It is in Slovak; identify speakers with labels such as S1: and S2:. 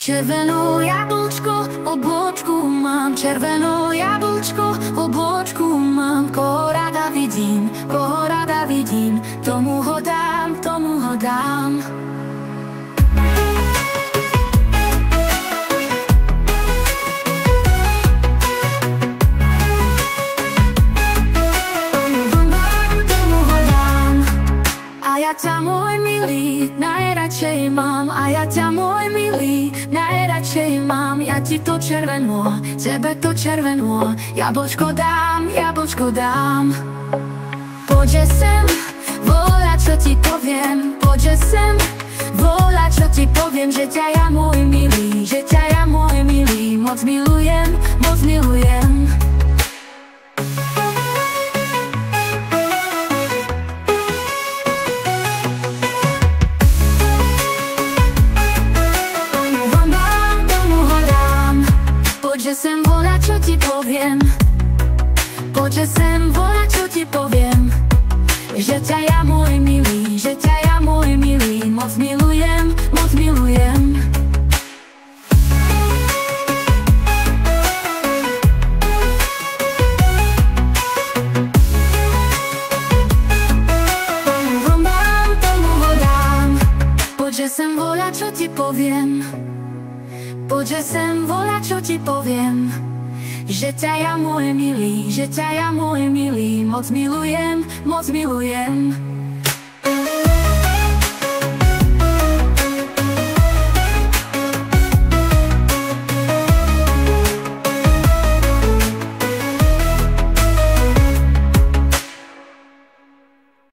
S1: Červenú jablčko, obločku mám, červenú jablčko, obločku mám. Koho rada vidím, tomu ho dám, tomu ho dám. A ja ťa, môj milý, najradšej mám. A ja ťa, môj milý, najradšej mám. Ja ti to červenú, tebe to červenú, jablčko dám, jablčko dám. Poďže sem, volať, čo ti poviem. Poďže sem, volať, čo ti poviem. Že ťa ja, môj milý, že ťa ja, môj milý, moc milujem, moc milujem. Poďže sem, volať, čo ti poviem. Poďže sem, volať, čo ti poviem. Že ťa ja, môj milý, že ťa ja, môj milý, moc milujem, moc milujem. Tomu ho dám. Poďže sem, volať, čo ti poviem. Poďže sem, volať, čo ti poviem. Že ťa ja, môj milý, že ťa ja, môj milý, moc milujem, moc milujem.